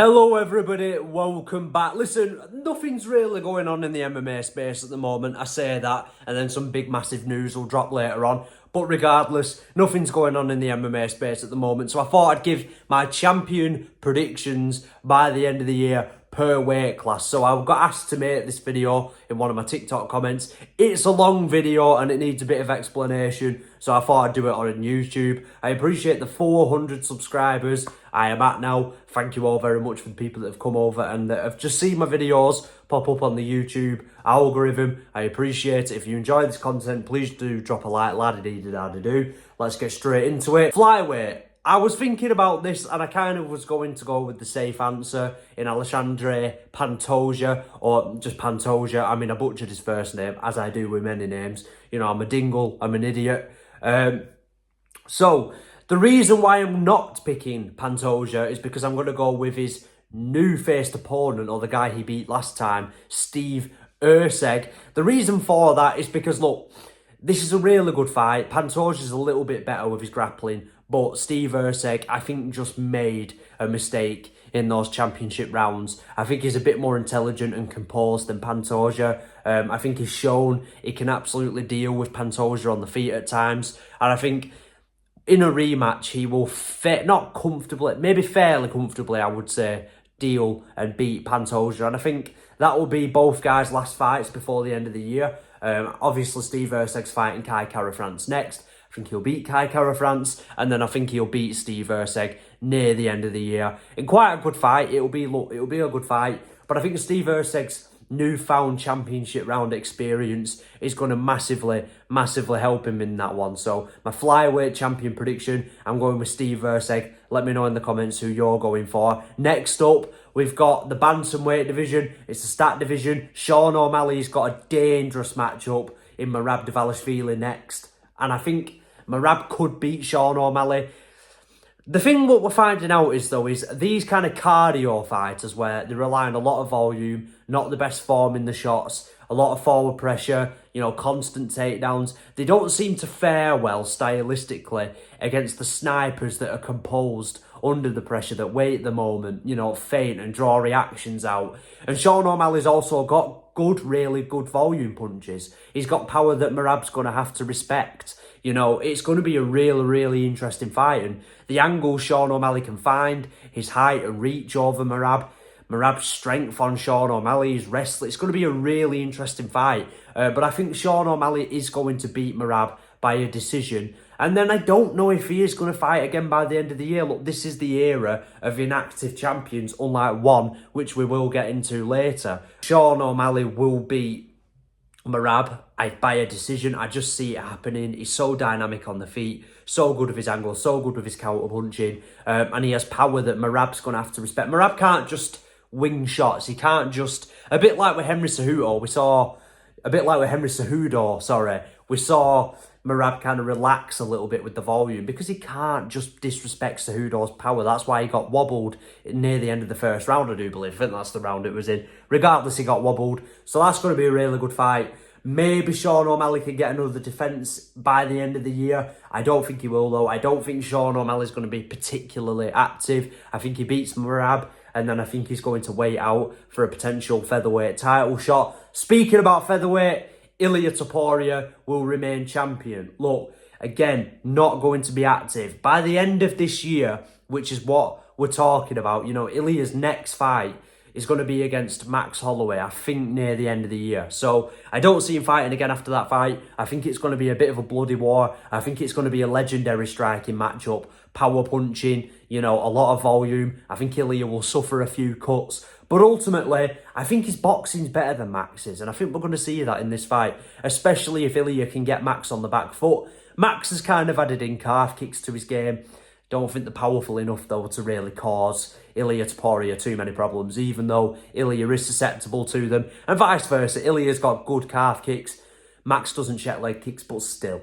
Hello everybody, welcome back. Listen, nothing's really going on in the MMA space at the moment. I say that, and then some big massive news will drop later on. But regardless, nothing's going on in the MMA space at the moment. So I thought I'd give my champion predictions by the end of the year per weight class. So I got asked to make this video in one of my TikTok comments. It's a long video and it needs a bit of explanation, so I thought I'd do it on YouTube. I appreciate the 400 subscribers I am at now. Thank you all very much for the people that have come over and that have just seen my videos pop up on the YouTube algorithm. I appreciate it. If you enjoy this content, please do drop a like, la-di-dee-da-da-do. Let's get straight into it. Flyweight. I was thinking about this and I kind of was going to go with the safe answer in Alexandre Pantoja, or just Pantoja. I mean, I butchered his first name, as I do with many names. You know, I'm a dingle, I'm an idiot. So, the reason why I'm not picking Pantoja is because I'm going to go with his new-faced opponent, or the guy he beat last time, Steve Erceg. The reason for that is because, look, this is a really good fight. Pantoja's a little bit better with his grappling, but Steve Erceg, I think, just made a mistake in those championship rounds. I think he's a bit more intelligent and composed than Pantoja. I think he's shown he can absolutely deal with Pantoja on the feet at times. And I think in a rematch, he will, not comfortably, maybe fairly comfortably, I would say, deal and beat Pantoja. And I think that will be both guys' last fights before the end of the year. Obviously, Steve Erceg's fighting Kai Kara-France next. I think he'll beat Kai Kara-France, and then I think he'll beat Steve Erceg near the end of the year in quite a good fight. It'll be a good fight, but I think Steve Erceg's newfound championship round experience is going to massively help him in that one. So my flyweight champion prediction, I'm going with Steve Erceg. Let me know in the comments who you're going for. Next up, we've got the Bantamweight division. It's the stat division. Sean O'Malley's got a dangerous matchup in Merab Dvalishvili next, and I think Merab could beat Sean O'Malley. The thing what we're finding out is these kind of cardio fighters where they rely on a lot of volume, not the best form in the shots, a lot of forward pressure, you know, constant takedowns. They don't seem to fare well stylistically against the snipers that are composed under the pressure, that wait the moment, you know, feint and draw reactions out. And Sean O'Malley's also got really good volume punches. He's got power that Merab's going to have to respect. You know, it's going to be a really interesting fight. And the angles Sean O'Malley can find, his height and reach over Merab, Merab's strength on Sean O'Malley, his wrestling. It's going to be a really interesting fight. But I think Sean O'Malley is going to beat Merab by a decision. And then I don't know if he is going to fight again by the end of the year. Look, this is the era of inactive champions, unlike one, which we will get into later. Sean O'Malley will beat Merab by a decision. I just see it happening. He's so dynamic on the feet, so good with his angle, so good with his counter punching, and he has power that Merab's going to have to respect. Merab can't just wing shots. He can't just, a bit like with Henry Cejudo, we saw Merab kind of relax a little bit with the volume because he can't just disrespect Cejudo's power. That's why he got wobbled near the end of the first round, I do believe. I think that's the round it was in. Regardless, he got wobbled. So that's going to be a really good fight. Maybe Sean O'Malley can get another defence by the end of the year. I don't think he will, though. I don't think Sean O'Malley's going to be particularly active. I think he beats Merab, and then I think he's going to wait out for a potential featherweight title shot. Speaking about featherweight, Ilia Topuria will remain champion. Look, again, not going to be active. By the end of this year, which is what we're talking about, you know, Ilia's next fight is going to be against Max Holloway, I think, near the end of the year. So I don't see him fighting again after that fight. I think it's going to be a bit of a bloody war. I think it's going to be a legendary striking matchup. Power punching, you know, a lot of volume. I think Ilia will suffer a few cuts. But ultimately, I think his boxing's better than Max's. And I think we're going to see that in this fight, especially if Ilia can get Max on the back foot. Max has kind of added in calf kicks to his game. Don't think they're powerful enough, though, to really cause Ilia Topuria too many problems, even though Ilia is susceptible to them. And vice versa, Ilia's got good calf kicks. Max doesn't check leg kicks, but still,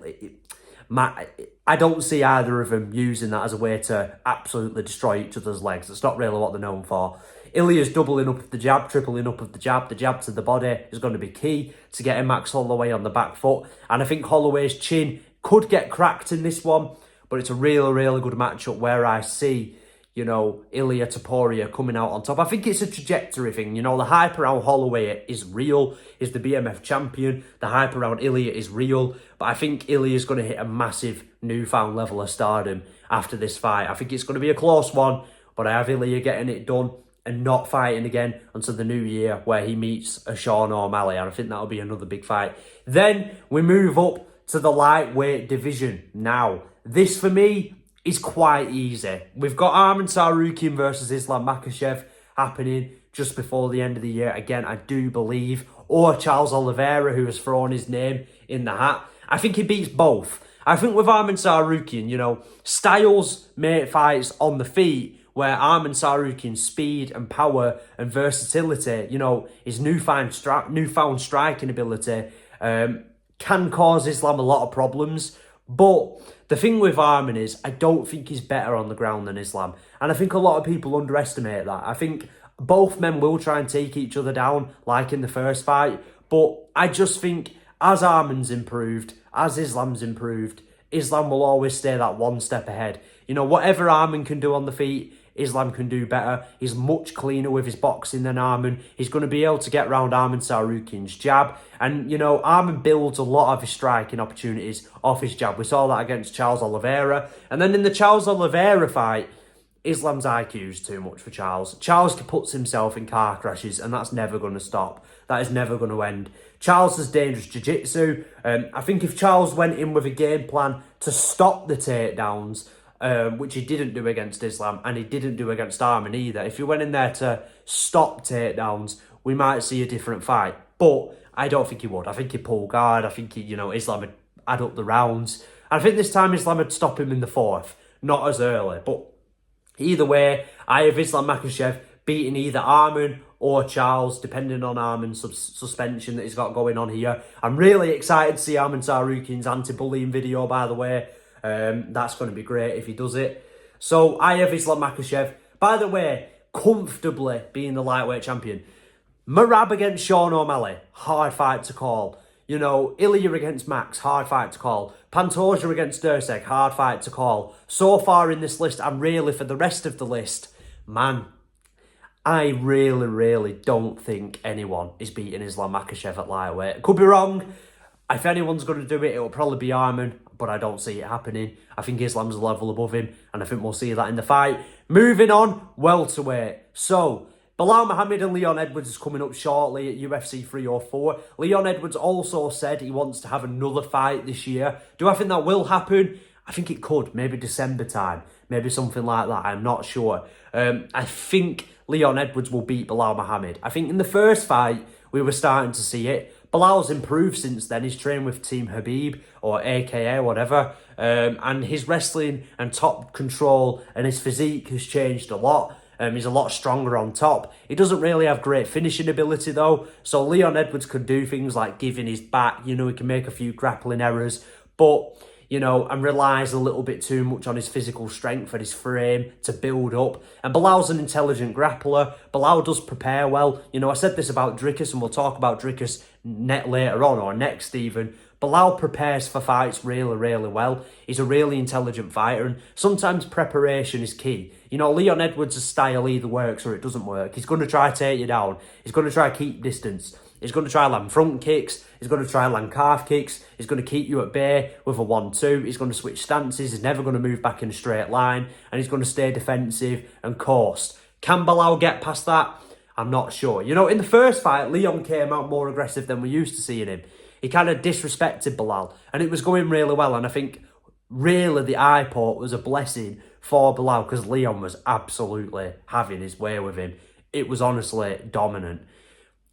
I don't see either of them using that as a way to absolutely destroy each other's legs. That's not really what they're known for. Ilia's doubling up with the jab, tripling up with the jab. The jab to the body is going to be key to getting Max Holloway on the back foot. And I think Holloway's chin could get cracked in this one, but it's a really good matchup where I see Ilia Topuria coming out on top. I think it's a trajectory thing. The hype around Holloway is real. He's the BMF champion. The hype around Ilia is real. But I think Ilia's going to hit a massive newfound level of stardom after this fight. I think it's going to be a close one, but I have Ilia getting it done and not fighting again until the new year where he meets a Sean O'Malley. And I think that'll be another big fight. Then we move up to the lightweight division. Now, this for me is quite easy. We've got Arman Tsarukyan versus Islam Makhachev happening just before the end of the year. Again, I do believe. Or Charles Oliveira, who has thrown his name in the hat. I think he beats both. I think with Arman Tsarukyan, styles make fights on the feet, where Arman Tsarukyan's speed and power and versatility, his newfound striking ability, can cause Islam a lot of problems. But the thing with Arman is, I don't think he's better on the ground than Islam. And I think a lot of people underestimate that. I think both men will try and take each other down, like in the first fight. But I just think as Arman's improved, as Islam's improved, Islam will always stay that one step ahead. Whatever Arman can do on the feet, Islam can do better. He's much cleaner with his boxing than Arman. He's going to be able to get around Arman Tsarukyan's jab. And, Arman builds a lot of his striking opportunities off his jab. We saw that against Charles Oliveira. And then in the Charles Oliveira fight, Islam's IQ is too much for Charles. Charles puts himself in car crashes, and that's never going to stop. That is never going to end. Charles has dangerous jiu-jitsu. I think if Charles went in with a game plan to stop the takedowns, which he didn't do against Islam, and he didn't do against Arman either. If he went in there to stop takedowns, we might see a different fight. But I don't think he would. I think he'd pull guard. I think Islam would add up the rounds. And I think this time Islam would stop him in the fourth, not as early. But either way, I have Islam Makhachev beating either Arman or Charles, depending on Arman's suspension that he's got going on here. I'm really excited to see Arman Tsarukyan's anti-bullying video, by the way. That's going to be great if he does it. So I have Islam Makhachev. By the way, comfortably being the lightweight champion. Merab against Sean O'Malley, hard fight to call. Ilia against Max, hard fight to call. Pantoja against Dursek, hard fight to call. So far in this list, and really for the rest of the list, man, I really, really don't think anyone is beating Islam Makhachev at lightweight. Could be wrong. If anyone's going to do it, it'll probably be Arman, but I don't see it happening. I think Islam's a level above him, and I think we'll see that in the fight. Moving on, welterweight. So, Belal Muhammad and Leon Edwards is coming up shortly at UFC 304. Leon Edwards also said he wants to have another fight this year. Do I think that will happen? I think it could. Maybe December time. Maybe something like that. I'm not sure. I think Leon Edwards will beat Belal Muhammad. I think in the first fight, we were starting to see it. Bilal's improved since then. He's trained with Team Habib or AKA, whatever. And his wrestling and top control and his physique has changed a lot. He's a lot stronger on top. He doesn't really have great finishing ability though. So Leon Edwards can do things like giving his back. He can make a few grappling errors. But, and relies a little bit too much on his physical strength and his frame to build up. And Bilal's an intelligent grappler. Belal does prepare well. I said this about Dricus, and we'll talk about Dricus later on, or next even. Belal prepares for fights really, really well. He's a really intelligent fighter, and sometimes preparation is key. Leon Edwards' style either works or it doesn't work. He's going to try to take you down. He's going to try to keep distance. He's going to try land front kicks. He's going to try land calf kicks. He's going to keep you at bay with a 1-2. He's going to switch stances. He's never going to move back in a straight line. And he's going to stay defensive and coast. Can Belal get past that? I'm not sure. In the first fight, Leon came out more aggressive than we're used to seeing him. He kind of disrespected Belal. And it was going really well. And I think really the eye port was a blessing for Belal because Leon was absolutely having his way with him. It was honestly dominant.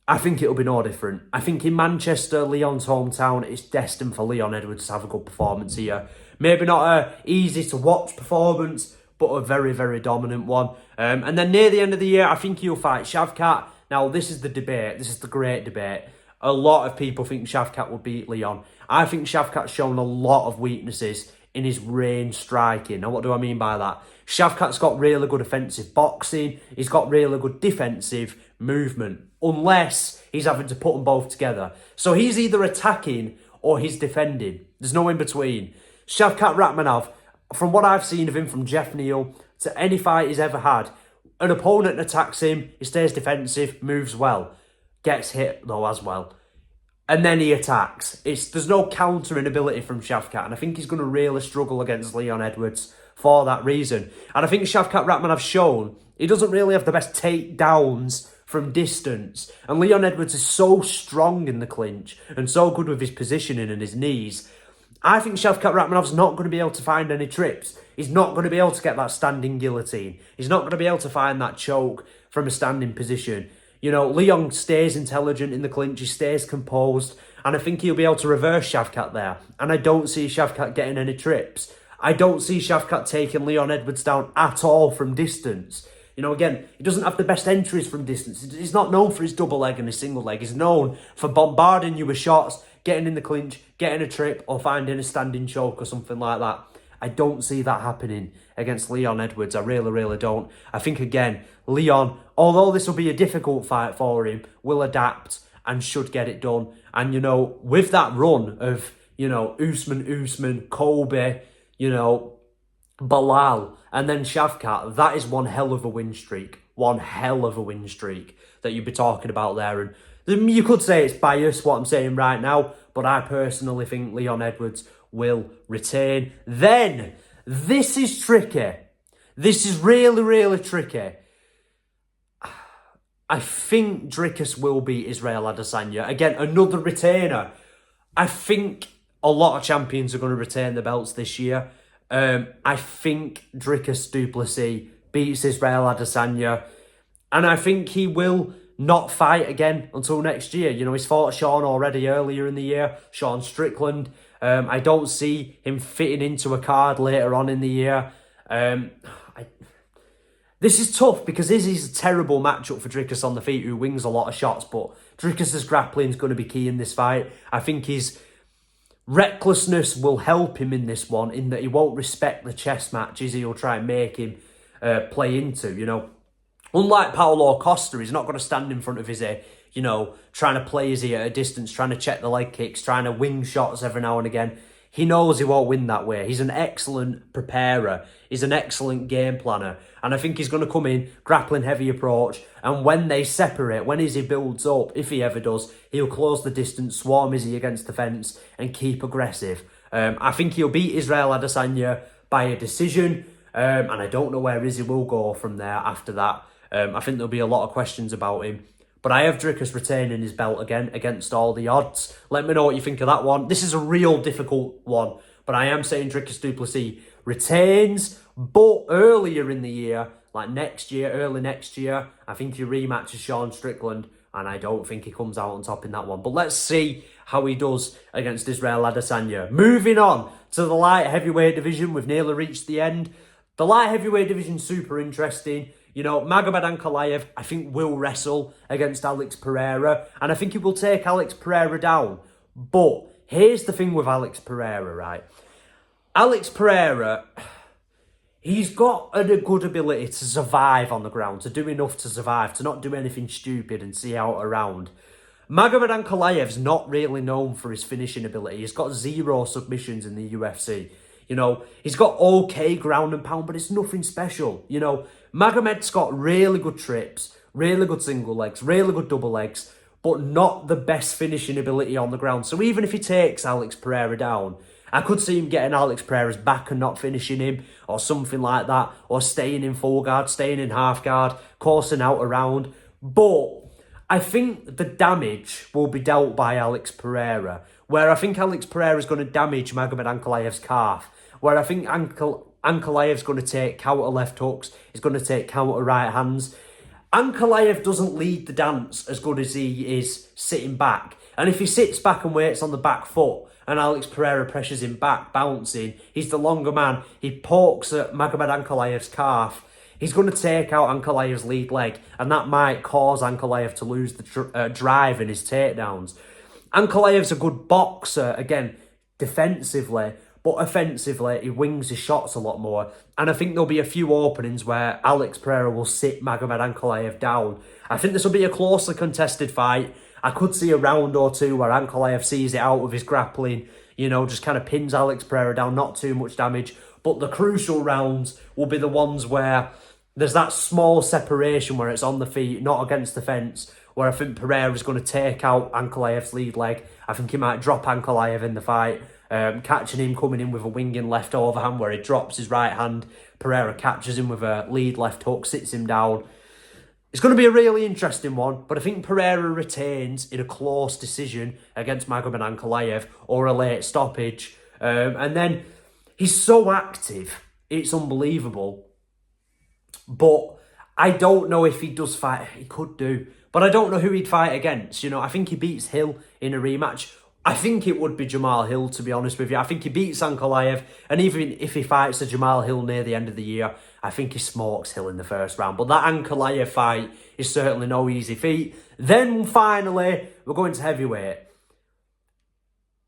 I think it'll be no different. I think in Manchester, Leon's hometown, it's destined for Leon Edwards to have a good performance here. Maybe not a easy to watch performance, but a very, very dominant one. And then near the end of the year, I think he'll fight Shavkat. Now, this is the debate. This is the great debate. A lot of people think Shavkat will beat Leon. I think Shavkat's shown a lot of weaknesses in his range striking. Now, what do I mean by that? Shavkat's got really good offensive boxing. He's got really good defensive movement, unless he's having to put them both together. So he's either attacking or he's defending. There's no in between. Shavkat Rakhmonov, from what I've seen of him from Jeff Neal to any fight he's ever had. An opponent attacks him, he stays defensive, moves well, gets hit though as well. And then he attacks. There's no countering ability from Shavkat, and I think he's going to really struggle against Leon Edwards for that reason. And I think Shavkat Rakhmonov shown he doesn't really have the best takedowns from distance. And Leon Edwards is so strong in the clinch and so good with his positioning and his knees. I think Shavkat Rakhmonov's not going to be able to find any trips. He's not going to be able to get that standing guillotine. He's not going to be able to find that choke from a standing position. You know, Leon stays intelligent in the clinch, he stays composed, and I think he'll be able to reverse Shavkat there. And I don't see Shavkat getting any trips. I don't see Shavkat taking Leon Edwards down at all from distance. You know, again, he doesn't have the best entries from distance. He's not known for his double leg and his single leg. He's known for bombarding you with shots, getting in the clinch, getting a trip, or finding a standing choke or something like that. I don't see that happening against Leon Edwards. I really, really don't. I think, again, Leon, although this will be a difficult fight for him, will adapt and should get it done. And, you know, with that run of, you know, Usman, Kobe, you know, Bilal, and then Shavkat, that is one hell of a win streak. One hell of a win streak that you'd be talking about there. And you could say it's biased, what I'm saying right now, but I personally think Leon Edwards will retain. Then, this is tricky. This is really, really tricky. I think Dricus will beat Israel Adesanya. Again, another retainer. I think a lot of champions are going to retain the belts this year. I think Dricus du Plessis beats Israel Adesanya. And I think he will not fight again until next year. You know, he's fought Sean already earlier in the year, Sean Strickland. I don't see him fitting into a card later on in the year. This is tough because this is a terrible matchup for Dricus on the feet, who wings a lot of shots, but Dricus' grappling is going to be key in this fight. I think his recklessness will help him in this one, in that he won't respect the chess matches he'll try and make him play into, you know. Unlike Paulo Costa, he's not going to stand in front of his, you know, trying to play his at a distance, trying to check the leg kicks, trying to wing shots every now and again. He knows he won't win that way. He's an excellent preparer. He's an excellent game planner. And I think he's going to come in, grappling heavy approach. And when they separate, when Izzy builds up, if he ever does, he'll close the distance, swarm Izzy against the fence and keep aggressive. I think he'll beat Israel Adesanya by a decision. And I don't know where Izzy will go from there after that. I think there'll be a lot of questions about him. But I have Dricus retaining his belt again against all the odds. Let me know what you think of that one. This is a real difficult one. But I am saying Dricus du Plessis retains. But earlier in the year, like next year, early next year, I think he rematches Sean Strickland. And I don't think he comes out on top in that one. But let's see how he does against Israel Adesanya. Moving on to the light heavyweight division. We've nearly reached the end. The light heavyweight division is super interesting. You know, Magomed Ankalaev, I think, will wrestle against Alex Pereira. And I think he will take Alex Pereira down. But here's the thing with Alex Pereira, right? Alex Pereira, he's got a good ability to survive on the ground, to do enough to survive, to not do anything stupid and see out around. Magomed Ankalaev's not really known for his finishing ability. He's got 0 submissions in the UFC. You know, he's got okay ground and pound, but it's nothing special. You know, Magomed's got really good trips, really good single legs, really good double legs, but not the best finishing ability on the ground. So even if he takes Alex Pereira down, I could see him getting Alex Pereira's back and not finishing him, or something like that, or staying in full guard, staying in half guard, coursing out around. But I think the damage will be dealt by Alex Pereira, where I think Alex Pereira is going to damage Magomed Ankalaev's calf, where I think Ankalaev's going to take counter left hooks, he's going to take counter right hands. Ankalaev doesn't lead the dance as good as he is sitting back. And if he sits back and waits on the back foot, and Alex Pereira pressures him back, bouncing, he's the longer man, he pokes at Magomed Ankalaev's calf, he's going to take out Ankalaev's lead leg, and that might cause Ankalaev to lose the drive in his takedowns. Ankalaev's a good boxer, again, defensively, but offensively, he wings his shots a lot more. And I think there'll be a few openings where Alex Pereira will sit Magomed Ankalaev down. I think this will be a closely contested fight. I could see a round or two where Ankalaev sees it out with his grappling, you know, just kind of pins Alex Pereira down, not too much damage. But the crucial rounds will be the ones where there's that small separation where it's on the feet, not against the fence, where I think Pereira's going to take out Ankalaev's lead leg. I think he might drop Ankalaev in the fight, catching him coming in with a winging left overhand where he drops his right hand. Pereira catches him with a lead left hook, sits him down. It's going to be a really interesting one, but I think Pereira retains in a close decision against Magomed Ankalaev or a late stoppage. And then he's so active, it's unbelievable. But I don't know if he does fight. He could do. But I don't know who he'd fight against. You know, I think he beats Hill in a rematch. I think it would be Jamal Hill, to be honest with you. I think he beats Ankalaev. And even if he fights a Jamal Hill near the end of the year, I think he smokes Hill in the first round. But that Ankalaev fight is certainly no easy feat. Then finally, we're going to heavyweight.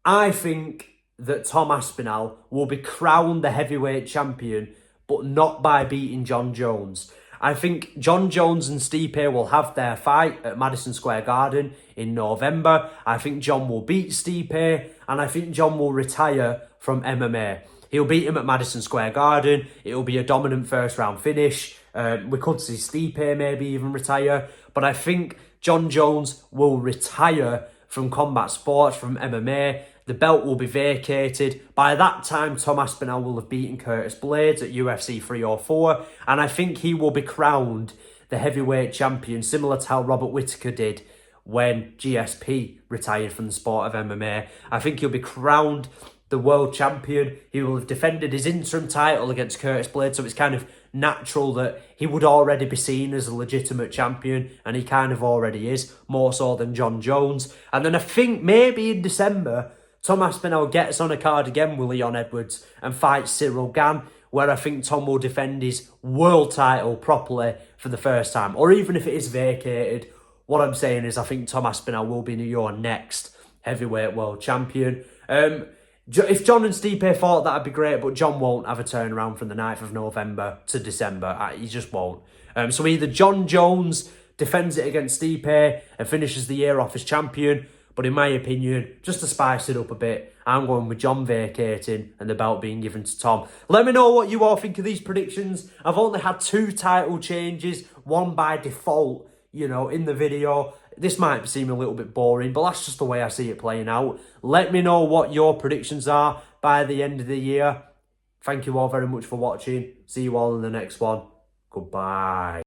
I think that Tom Aspinall will be crowned the heavyweight champion, but not by beating John Jones. I think John Jones and Stipe will have their fight at Madison Square Garden in November. I think John will beat Stipe, and I think John will retire from MMA. He'll beat him at Madison Square Garden. It'll be a dominant first round finish. We could see Stipe maybe even retire, but I think John Jones will retire from combat sports, from MMA. The belt will be vacated. By that time, Tom Aspinall will have beaten Curtis Blades at UFC 304, and I think he will be crowned the heavyweight champion, similar to how Robert Whittaker did when GSP retired from the sport of MMA. I think he'll be crowned the world champion. He will have defended his interim title against Curtis Blades, so it's kind of natural that he would already be seen as a legitimate champion, and he kind of already is, more so than John Jones. And then I think maybe in December, Tom Aspinall gets on a card again with Leon Edwards and fights Cyril Gann, where I think Tom will defend his world title properly for the first time. Or even if it is vacated, what I'm saying is I think Tom Aspinall will be your next heavyweight world champion. If John and Stipe fought, that'd be great, but John won't have a turnaround from the 9th of November to December. He just won't. So either John Jones defends it against Stipe and finishes the year off as champion, but in my opinion, just to spice it up a bit, I'm going with John vacating and the belt being given to Tom. Let me know what you all think of these predictions. I've only had 2 title changes, one by default, you know, in the video. This might seem a little bit boring, but that's just the way I see it playing out. Let me know what your predictions are by the end of the year. Thank you all very much for watching. See you all in the next one. Goodbye.